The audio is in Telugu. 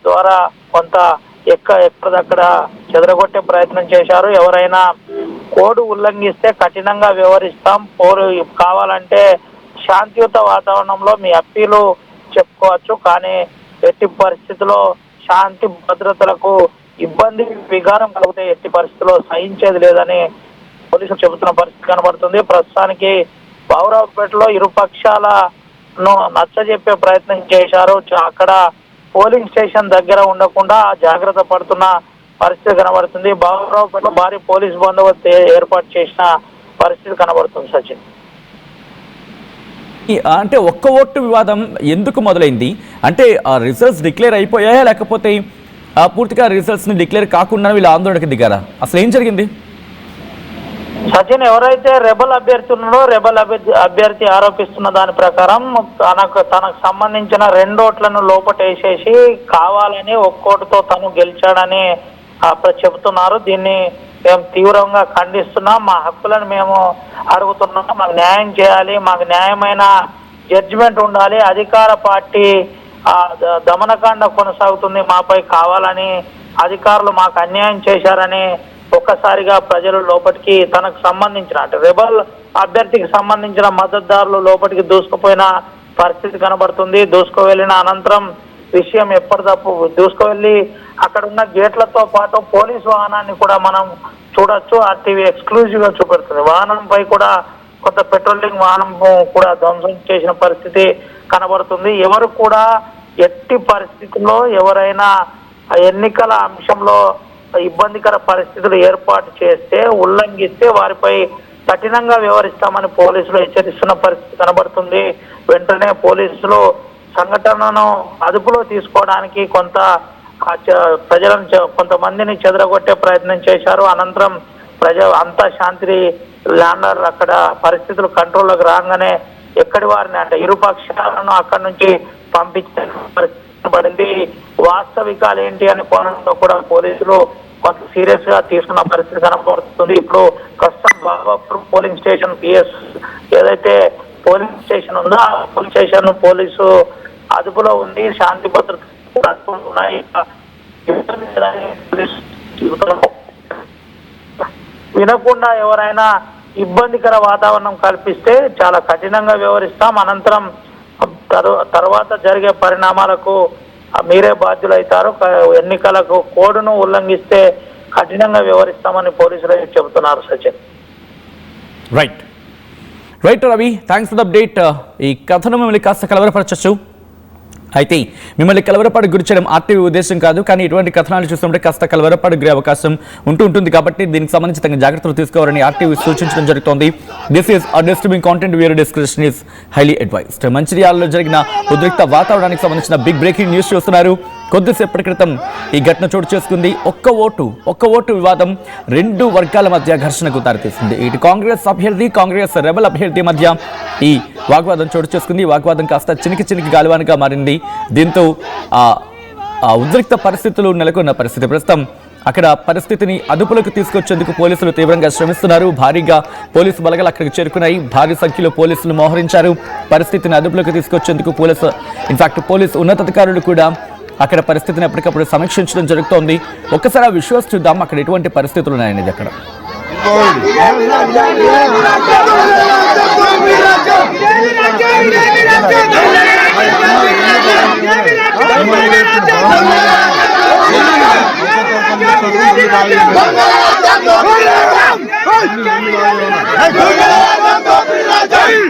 ద్వారా కొంత ఎక్కడదక్కడ చెదరగొట్టే ప్రయత్నం చేశారు. ఎవరైనా కోడ్ ఉల్లంఘిస్తే కఠినంగా వ్యవహరిస్తాం, కావాలంటే శాంతియుత వాతావరణంలో మీ అప్పీలు చెప్పుకోవచ్చు, కానీ ఎట్టి పరిస్థితుల్లో శాంతి భద్రతలకు ఇబ్బంది విఘారం కలిగితే ఎట్టి పరిస్థితుల్లో సహించేది లేదని పోలీసులు చెబుతున్న పరిస్థితి కనబడుతుంది. ప్రస్తుతానికి బావురావుపేటలో ఇరు పక్షాలను నచ్చజెప్పే ప్రయత్నం చేశారు. అక్కడ పోలింగ్ స్టేషన్ దగ్గర ఉండకుండా జాగ్రత్త పడుతున్న పరిస్థితి కనబడుతుంది. బావురావుపేటలో భారీ పోలీసు బందోబస్తు ఏర్పాటు చేసిన పరిస్థితి కనబడుతుంది. సచిన్, అంటే ఒక్క ఓటు వివాదం ఎందుకు మొదలైంది? అంటే రిజల్ట్స్ డిక్లేర్ అయిపోయాయా, లేకపోతే పూర్తిగా రిజల్ట్స్ని డిక్లేర్ కాకుండా వీళ్ళు ఆందోళనకి దిగారా? అసలు ఏం జరిగింది? సచిన్, ఎవరైతే రెబల్ అభ్యర్థి ఉన్నాడో రెబల్ అభ్యర్థి ఆరోపిస్తున్న దాని ప్రకారం తనకు సంబంధించిన 2 ఓట్లను లోపటేసేసి కావాలని ఒక్కోటితో తను గెలిచాడని చెబుతున్నారు. దీన్ని మేము తీవ్రంగా ఖండిస్తున్నాం. మా హక్కులను మేము అడుగుతున్నాం. మాకు న్యాయం చేయాలి, మాకు న్యాయమైన జడ్జిమెంట్ ఉండాలి. అధికార పార్టీ దమనకాండ కొనసాగుతుంది, మాపై కావాలని అధికారులు మాకు అన్యాయం చేశారని ఒక్కసారిగా ప్రజలు లోపలికి తనకు సంబంధించిన అంటే రెబల్ అభ్యర్థికి సంబంధించిన మద్దతుదారులు లోపలికి దూసుకుపోయిన పరిస్థితి కనబడుతుంది. దూసుకువెళ్ళిన అనంతరం విషయం ఎప్పటికప్పుడు దూసుకువెళ్ళి అక్కడ ఉన్న గేట్లతో పాటు పోలీసు వాహనాన్ని కూడా మనం చూడొచ్చు. ఆర్టీవీ ఎక్స్క్లూజివ్ గా చూపెడుతుంది. వాహనంపై కూడా కొంత పెట్రోలింగ్ వాహనం కూడా ధ్వంసం చేసిన పరిస్థితి కనబడుతుంది. ఎవరు కూడా ఎట్టి పరిస్థితుల్లో ఎవరైనా ఎన్నికల అంశంలో ఇబ్బందికర పరిస్థితులు ఏర్పాటు చేస్తే ఉల్లంఘిస్తే వారిపై కఠినంగా వ్యవహరిస్తామని పోలీసులు హెచ్చరిస్తున్న పరిస్థితి కనబడుతుంది. వెంటనే పోలీసులు సంఘటనను అదుపులో తీసుకోవడానికి ప్రజలను కొంతమందిని చెదరగొట్టే ప్రయత్నం చేశారు. అనంతరం అంతా శాంతి ల్యాండర్ అక్కడ పరిస్థితులు కంట్రోల్లోకి రాగానే ఎక్కడి వారిని అంటే ఇరు పక్షాలను అక్కడి నుంచి పంపించే పరిస్థితి పడింది. వాస్తవికాలు ఏంటి అని కోణంలో కూడా పోలీసులు కొంత సీరియస్ గా తీసుకున్న పరిస్థితి కనబడుతుంది. ఇప్పుడు ప్రస్తుతం బాబాపూర్ పోలింగ్ స్టేషన్ పిఎస్ ఏదైతే పోలింగ్ స్టేషన్ ఉందో ఆ పోలింగ్ స్టేషన్ పోలీసు అదుపులో ఉంది. శాంతి భద్రతలు ఉన్నాయి. వినకుండా ఎవరైనా ఇబ్బందికర వాతావరణం కల్పిస్తే చాలా కఠినంగా వ్యవహరిస్తాం. అనంతరం తర్వాత జరిగే పరిణామాలకు మీరే బాధ్యులవుతారు. ఎన్నికలకు కోడ్ను ఉల్లంఘిస్తే కఠినంగా వ్యవహరిస్తామని పోలీసులు చెబుతున్నారు. Sachin, right Ravi, thanks for the update. ఈ కథను మిమ్మల్ని కాస్త కలవరపరచచ్చు. అయితే మిమ్మల్ని కలవరపాటు గురి చేయడం ఆర్టీవీ ఉద్దేశం కాదు, కానీ ఇటువంటి కథనాలు చూస్తుంటే కాస్త కలవరపాటు గురే అవకాశం ఉంటుంది కాబట్టి దీనికి సంబంధించి తగిన జాగ్రత్తలు తీసుకోవాలని ఆర్టీవీ సూచించడం జరుగుతోంది. This is disturbing content, viewer discretion is highly advised. మంచిర్యాలలో జరిగిన ఉద్రిక్త వాతావరణానికి సంబంధించిన బిగ్ బ్రేకింగ్ న్యూస్ చూస్తున్నారు. కొద్దిసేపటి క్రితం ఈ ఘటన చోటు చేసుకుంది. ఒక్క ఓటు వివాదం 2 వర్గాల మధ్య ఘర్షణకు దారితీసింది. ఇటు కాంగ్రెస్ అభ్యర్థి, కాంగ్రెస్ రెబల్ అభ్యర్థి మధ్య ఈ వాగ్వాదం చోటు చేసుకుంది. వాగ్వాదం కాస్త చినికి గాలివానగా మారింది. దీంతో ఉద్రిక్త పరిస్థితులు నెలకొన్న పరిస్థితి. ప్రస్తుతం అక్కడ పరిస్థితిని అదుపులోకి తీసుకొచ్చేందుకు పోలీసులు తీవ్రంగా శ్రమిస్తున్నారు. భారీగా పోలీసు బలగాలు అక్కడికి చేరుకున్నాయి. భారీ సంఖ్యలో పోలీసులు మోహరించారు. పరిస్థితిని అదుపులోకి తీసుకొచ్చేందుకు పోలీసు ఉన్నతాధికారులు కూడా అక్కడ పరిస్థితిని ఎప్పటికప్పుడు సమీక్షించడం జరుగుతోంది. ఒక్కసారి ఆ విజువల్స్ చూద్దాం, అక్కడ ఎటువంటి పరిస్థితులు ఉన్నాయనేది. అక్కడ Hey!